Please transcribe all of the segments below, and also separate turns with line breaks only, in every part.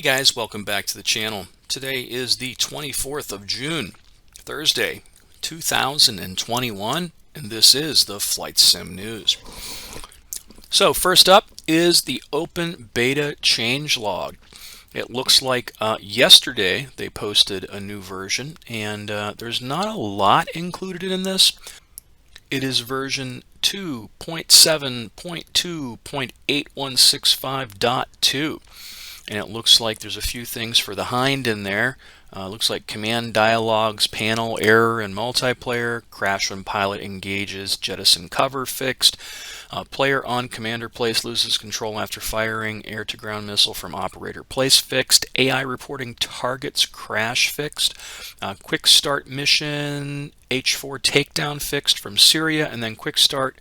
guys, welcome back to the channel. Today is the 24th of June, Thursday, 2021, and this is the Flight Sim News. So first up is the OpenBeta Changelog. It looks like yesterday they posted a new version, and there's not a lot included in this. It is version 2.7.2.8165.2. And it looks like there's a few things for the Hind in there. Looks like command dialogues, panel error and multiplayer, crash when pilot engages, jettison cover fixed, player on commander place loses control after firing, air-to-ground missile from operator place fixed, AI reporting targets crash fixed, quick start mission H4 takedown fixed from Syria, and then quick start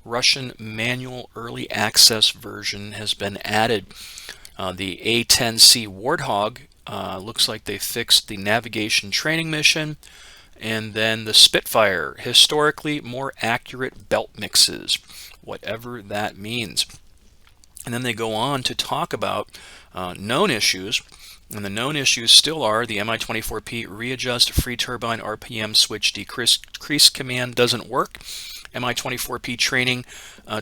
Russian manual early access version has been added. The A-10C Warthog looks like they fixed the navigation training mission, and then the Spitfire, historically more accurate belt mixes, whatever that means. And then they go on to talk about known issues, and the known issues still are the Mi24P readjust free turbine RPM switch decrease command doesn't work, Mi24P training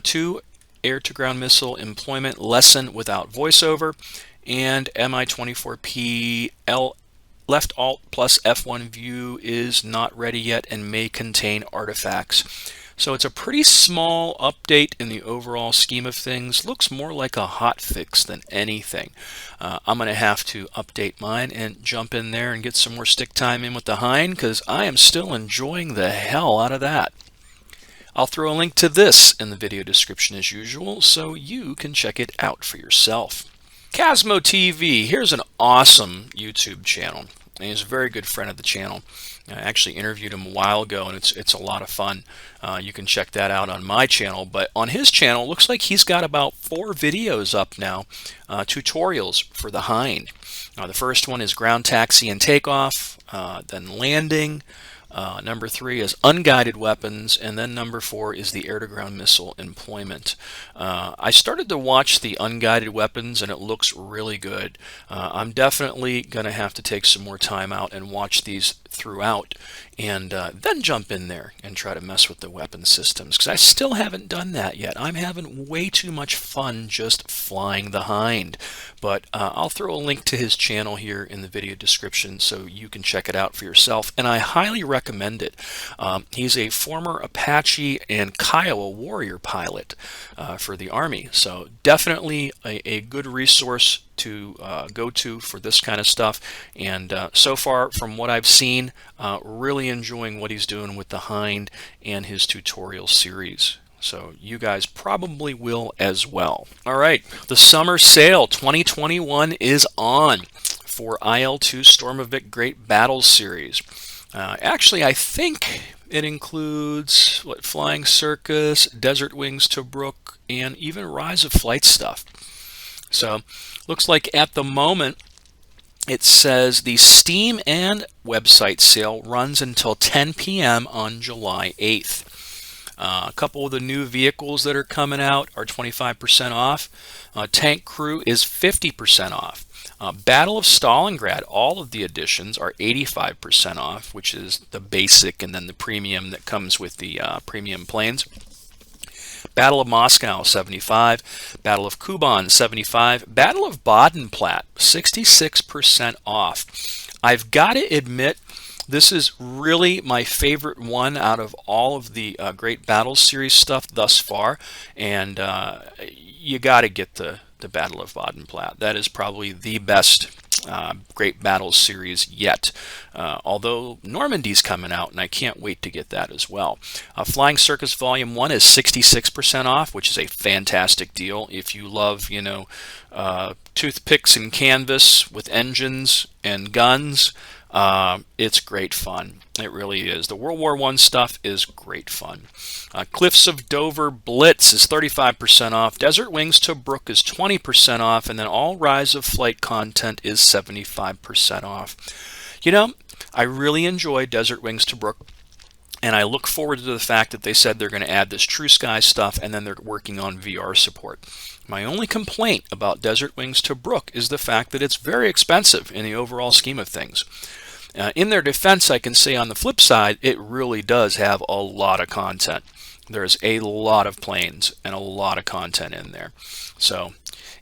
2 air-to-ground missile employment lesson without voiceover, and Mi24P left alt plus F1 view is not ready yet and may contain artifacts. So it's a pretty small update in the overall scheme of things. Looks more like a hot fix than anything. I'm going to have to update mine and jump in there and get some more stick time in with the Hind, because I am still enjoying the hell out of that. I'll throw a link to this in the video description as usual, so you can check it out for yourself. CasmoTV, here's an awesome YouTube channel, and he's a very good friend of the channel. I actually interviewed him a while ago, and it's a lot of fun. You can check that out on my channel, but on his channel, looks like he's got about 4 videos up now, tutorials for the Hind. The first one is ground taxi and takeoff, then landing. Number 3 is unguided weapons, and then number 4 is the air-to-ground missile employment. I started to watch the unguided weapons, and it looks really good. I'm definitely going to have to take some more time out and watch these throughout, and then jump in there and try to mess with the weapon systems, because I still haven't done that yet. I'm having way too much fun just flying the Hind. But I'll throw a link to his channel here in the video description so you can check it out for yourself, and I highly recommend it. He's a former Apache and Kiowa warrior pilot for the Army, so definitely a good resource to go to for this kind of stuff. And so far, from what I've seen, really enjoying what he's doing with the Hind and his tutorial series. So you guys probably will as well. All right, the summer sale 2021 is on for IL-2 Stormovik Great Battles series. Actually, I think it includes Flying Circus, Desert Wings Tobruk, and even Rise of Flight stuff. So looks like at the moment it says the Steam and website sale runs until 10 p.m. on July 8th. A couple of the new vehicles that are coming out are 25% off. Tank Crew is 50% off. Battle of Stalingrad, all of the editions are 85% off, which is the basic and then the premium that comes with the premium planes. Battle of Moscow, 75. Battle of Kuban, 75. Battle of Baden-Platte, 66% off. I've got to admit, this is really my favorite one out of all of the Great Battles series stuff thus far, and you got to get the Battle of Baden-Platte. That is probably the best Great Battles series yet, although Normandy's coming out, and I can't wait to get that as well. Flying Circus Volume 1 is 66% off, which is a fantastic deal. If you love, toothpicks and canvas with engines and guns, it's great fun. It really is. The World War I stuff is great fun. Cliffs of Dover Blitz is 35% off. Desert Wings Tobruk is 20% off. And then all Rise of Flight content is 75% off. I really enjoy Desert Wings Tobruk. And I look forward to the fact that they said they're going to add this True Sky stuff, and then they're working on VR support. My only complaint about Desert Wings Tobruk is the fact that it's very expensive in the overall scheme of things. In their defense, I can say on the flip side, it really does have a lot of content. There's a lot of planes and a lot of content in there. So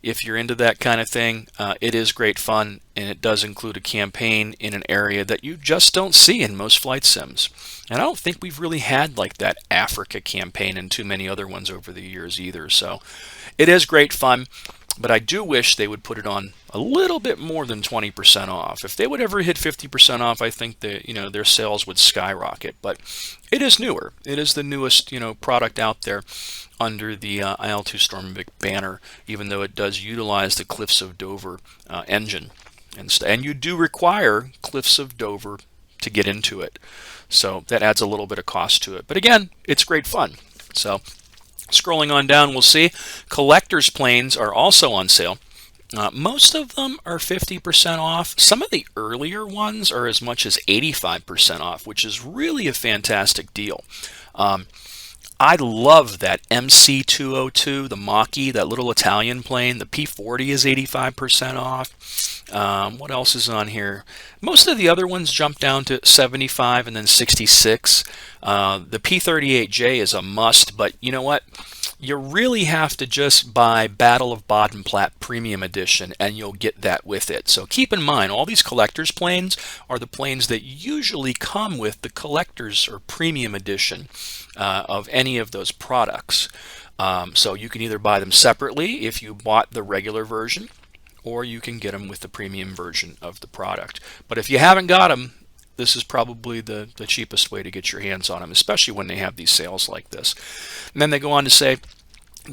if you're into that kind of thing, it is great fun, and it does include a campaign in an area that you just don't see in most flight sims. And I don't think we've really had like that Africa campaign and too many other ones over the years either. So it is great fun, but I do wish they would put it on a little bit more than 20% off. If they would ever hit 50% off, I think that, their sales would skyrocket. But it is newer. It is the newest, product out there under the IL-2 Stormvic banner, even though it does utilize the Cliffs of Dover engine. And you do require Cliffs of Dover to get into it. So that adds a little bit of cost to it. But again, it's great fun. So scrolling on down, we'll see collector's planes are also on sale. Most of them are 50% off. Some of the earlier ones are as much as 85% off, which is really a fantastic deal. I love that MC202, the Mach-E, that little Italian plane. The P40 is 85% off. What else is on here? Most of the other ones jump down to 75 and then 66. The P38J is a must, but you know what? You really have to just buy Battle of Bodenplatte Premium Edition, and you'll get that with it. So keep in mind, all these collector's planes are the planes that usually come with the collector's or premium edition of any of those products. So you can either buy them separately if you bought the regular version, or you can get them with the premium version of the product. But if you haven't got them, this is probably the cheapest way to get your hands on them, especially when they have these sales like this. And then they go on to say,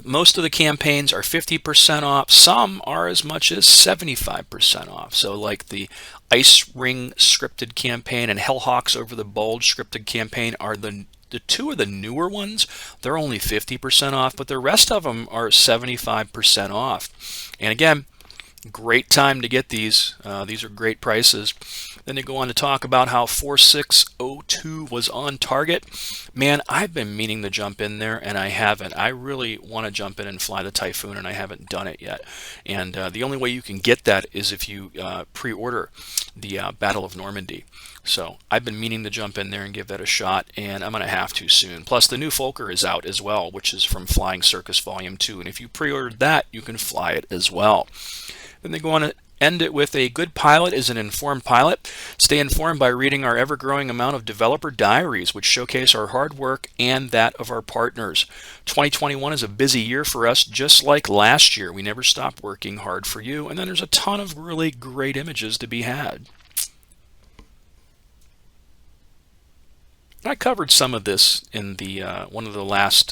most of the campaigns are 50% off. Some are as much as 75% off. So like the Ice Ring scripted campaign and Hellhawks Over the Bulge scripted campaign are the two of the newer ones. They're only 50% off, but the rest of them are 75% off. And again, great time to get these. These are great prices. Then they go on to talk about how 4602 was on target. Man, I've been meaning to jump in there, and I haven't. I really want to jump in and fly the Typhoon, and I haven't done it yet. And the only way you can get that is if you pre-order the Battle of Normandy. So I've been meaning to jump in there and give that a shot, and I'm going to have to soon. Plus, the new Fokker is out as well, which is from Flying Circus Volume 2. And if you pre-ordered that, you can fly it as well. Then they go on to end it with a good pilot is an informed pilot. Stay informed by reading our ever-growing amount of developer diaries, which showcase our hard work and that of our partners. 2021 is a busy year for us, just like last year. We never stopped working hard for you, and then there's a ton of really great images to be had. I covered some of this in the one of the last,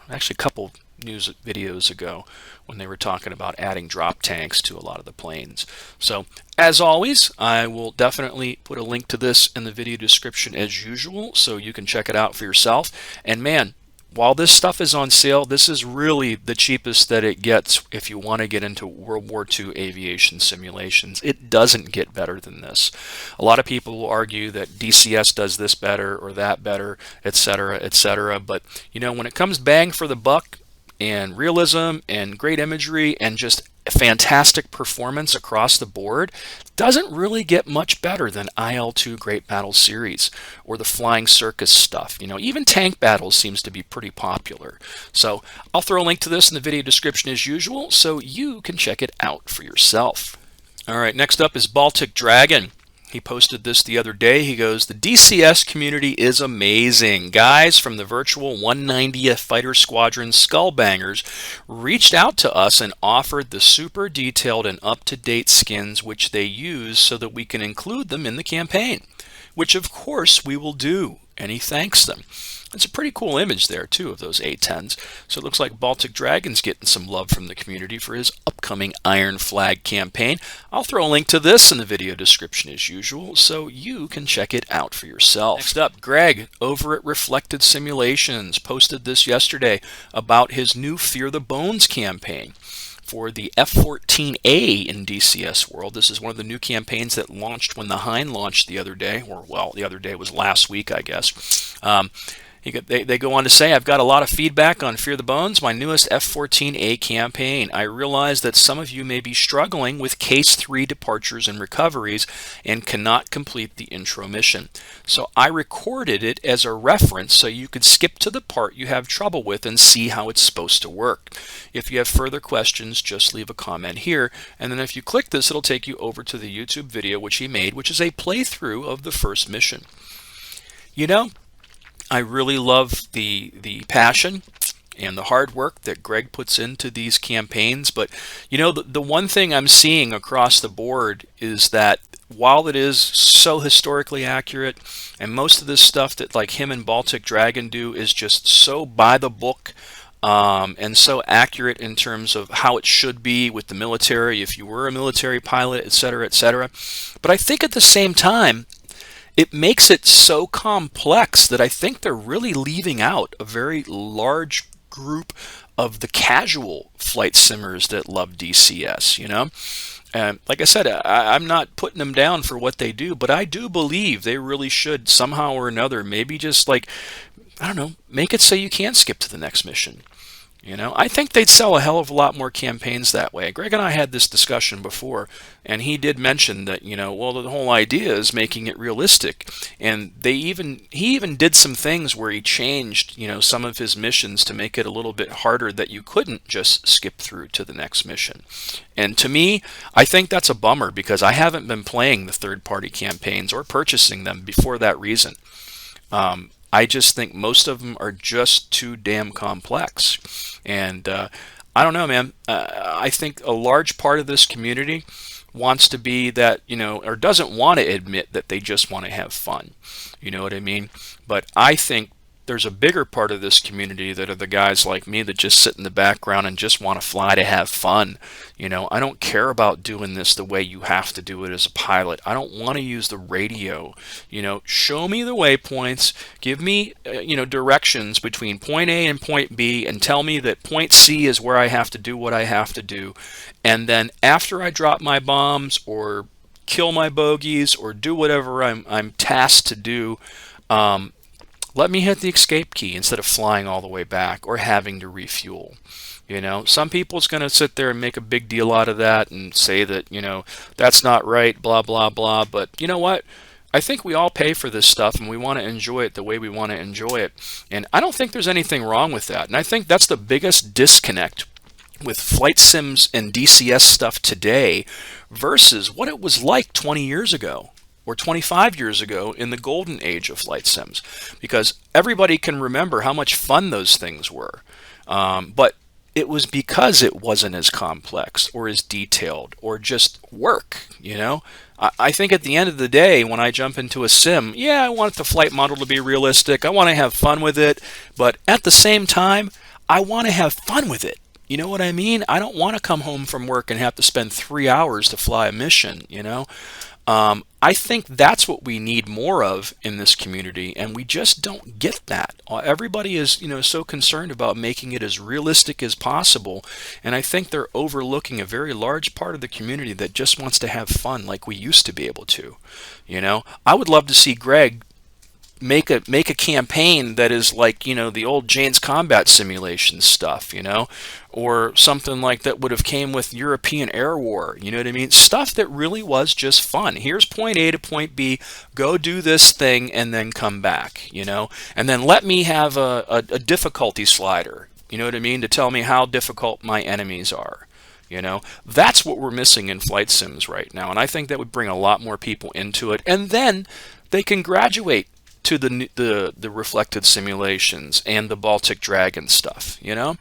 actually a couple news videos ago when they were talking about adding drop tanks to a lot of the planes. So as always, I will definitely put a link to this in the video description as usual, so you can check it out for yourself. And man, while this stuff is on sale, this is really the cheapest that it gets if you want to get into World War II aviation simulations. It doesn't get better than this. A lot of people will argue that DCS does this better or that better, etc., etc. But you know, when it comes bang for the buck and realism and great imagery and just fantastic performance across the board, doesn't really get much better than IL-2 Great Battle Series or the Flying Circus stuff. You know, even Tank Battles seems to be pretty popular. So I'll throw a link to this in the video description as usual, so you can check it out for yourself. All right, next up is Baltic Dragon. He posted this the other day. He goes, the DCS community is amazing. Guys from the virtual 190th Fighter Squadron Skullbangers reached out to us and offered the super detailed and up-to-date skins which they use so that we can include them in the campaign, which of course we will do. And he thanks them. It's a pretty cool image there too of those A-10s. So it looks like Baltic Dragon's getting some love from the community for his upcoming Iron Flag campaign. I'll throw a link to this in the video description as usual, so you can check it out for yourself. Next up, Greg over at Reflected Simulations posted this yesterday about his new Fear the Bones campaign. for the F-14A in DCS World. This is one of the new campaigns that launched when the Hind launched the other day, or well, the other day was last week, I guess. They go on to say, I've got a lot of feedback on Fear the Bones, my newest F-14A campaign. I realize that some of you may be struggling with Case 3 departures and recoveries and cannot complete the intro mission. So I recorded it as a reference so you could skip to the part you have trouble with and see how it's supposed to work. If you have further questions, just leave a comment here. And then if you click this, it'll take you over to the YouTube video which he made, which is a playthrough of the first mission. You know, I really love the passion and the hard work that Greg puts into these campaigns, but you know, the one thing I'm seeing across the board is that while it is so historically accurate, and most of this stuff that like him and Baltic Dragon do is just so by the book, and so accurate in terms of how it should be with the military, if you were a military pilot, etc., etc. But I think at the same time, it makes it so complex that I think they're really leaving out a very large group of the casual flight simmers that love DCS, you know? And like I said, I'm not putting them down for what they do, but I do believe they really should somehow or another, maybe just like, I don't know, make it so you can skip to the next mission. You know, I think they'd sell a hell of a lot more campaigns that way. Greg and I had this discussion before, and he did mention that, you know, well, the whole idea is making it realistic. And he even did some things where he changed, you know, some of his missions to make it a little bit harder that you couldn't just skip through to the next mission. And to me, I think that's a bummer because I haven't been playing the third-party campaigns or purchasing them before that reason. I just think most of them are just too damn complex. And I don't know, man. I think a large part of this community wants to be that, you know, or doesn't want to admit that they just want to have fun. You know what I mean? But I think there's a bigger part of this community that are the guys like me that just sit in the background and just want to fly to have fun. You know, I don't care about doing this the way you have to do it as a pilot. I don't want to use the radio. You know, show me the waypoints, give me, you know, directions between point A and point B, and tell me that point C is where I have to do what I have to do. And then after I drop my bombs or kill my bogeys or do whatever I'm tasked to do, let me hit the escape key instead of flying all the way back or having to refuel. You know, some people's going to sit there and make a big deal out of that and say that, you know, that's not right, blah, blah, blah. But you know what? I think we all pay for this stuff and we want to enjoy it the way we want to enjoy it. And I don't think there's anything wrong with that. And I think that's the biggest disconnect with flight sims and DCS stuff today versus what it was like 20 years ago. Or 25 years ago in the golden age of flight sims, because everybody can remember how much fun those things were. But it was because it wasn't as complex or as detailed or just work, you know? I think at the end of the day, when I jump into a sim, yeah, I want the flight model to be realistic. I want to have fun with it. But at the same time, I want to have fun with it. You know what I mean? I don't want to come home from work and have to spend 3 hours to fly a mission, you know? I think that's what we need more of in this community, and we just don't get that. Everybody is, you know, so concerned about making it as realistic as possible, and I think they're overlooking a very large part of the community that just wants to have fun like we used to be able to. You know, I would love to see Greg make a campaign that is like, you know, the old Jane's Combat Simulation stuff, you know, or something like that would have came with European Air War, you know what I mean? Stuff that really was just fun. Here's point A to point B, go do this thing and then come back, you know, and then let me have a difficulty slider, you know what I mean, to tell me how difficult my enemies are. You know, that's what we're missing in flight sims right now, and I think that would bring a lot more people into it, and then they can graduate to the reflected simulations and the Baltic Dragon stuff, you know?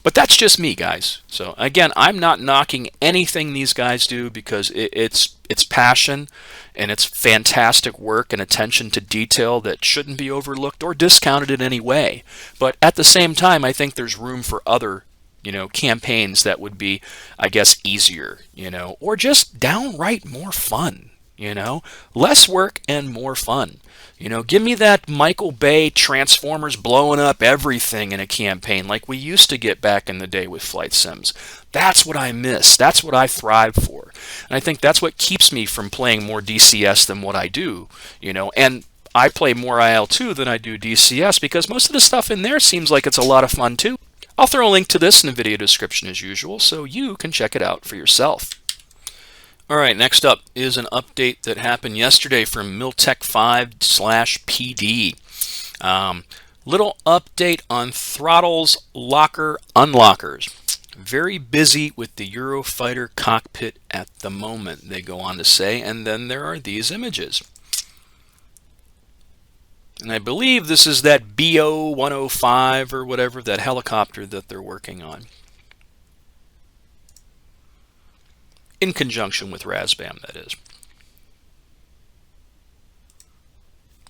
But that's just me, guys. So again, I'm not knocking anything these guys do because it's passion and it's fantastic work and attention to detail that shouldn't be overlooked or discounted in any way. But at the same time, I think there's room for other, you know, campaigns that would be, I guess, easier, you know, or just downright more fun. You know, less work and more fun. You know, give me that Michael Bay Transformers blowing up everything in a campaign like we used to get back in the day with flight sims. That's what I miss. That's what I thrive for. And I think that's what keeps me from playing more DCS than what I do, you know. And I play more IL-2 than I do DCS because most of the stuff in there seems like it's a lot of fun too. I'll throw a link to this in the video description as usual so you can check it out for yourself. Alright, next up is an update that happened yesterday from MilTech5's/PD. Little update on throttles, locker, unlockers. Very busy with the Eurofighter cockpit at the moment, they go on to say, and then there are these images. And I believe this is that BO-105 or whatever, that helicopter that they're working on, in conjunction with Razbam, that is.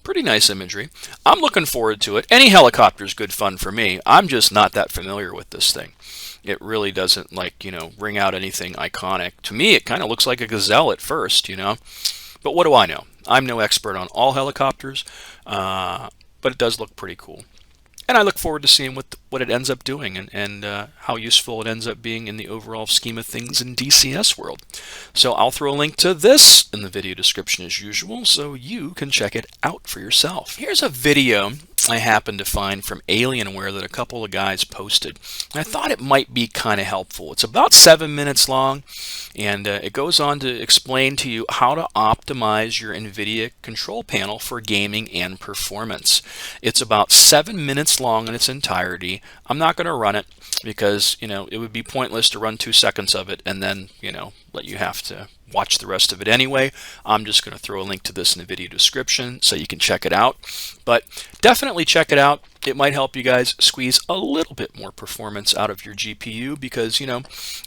Pretty nice imagery. I'm looking forward to it. Any helicopter is good fun for me. I'm just not that familiar with this thing. It really doesn't, like, you know, ring out anything iconic. To me, it kind of looks like a Gazelle at first, you know. But what do I know? I'm no expert on all helicopters, but it does look pretty cool. And I look forward to seeing what it ends up doing and how useful it ends up being in the overall scheme of things in DCS world. So I'll throw a link to this in the video description as usual so you can check it out for yourself. Here's a video I happened to find from Alienware that a couple of guys posted. I thought it might be kind of helpful. It's about 7 minutes long, and it goes on to explain to you how to optimize your Nvidia control panel for gaming and performance. It's about 7 minutes long in its entirety. I'm not going to run it because, you know, it would be pointless to run 2 seconds of it and then, you know, let you have to watch the rest of it anyway. I'm just going to throw a link to this in the video description so you can check it out. But definitely check it out. It might help you guys squeeze a little bit more performance out of your GPU because, you know,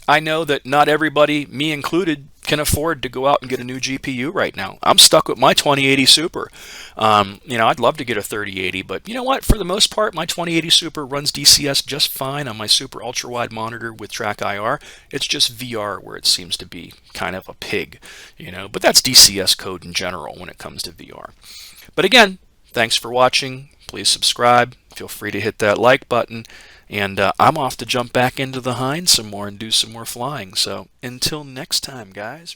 I know that not everybody, me included, can afford to go out and get a new GPU right now. I'm stuck with my 2080 Super. You know, I'd love to get a 3080, but you know what? For the most part, my 2080 Super runs DCS just fine on my super ultra-wide monitor with Track IR. It's just VR where it seems to be kind of a pig, you know, but that's DCS code in general when it comes to VR. But again, thanks for watching. Please subscribe. Feel free to hit that like button. And I'm off to jump back into the Hind some more and do some more flying. So until next time, guys.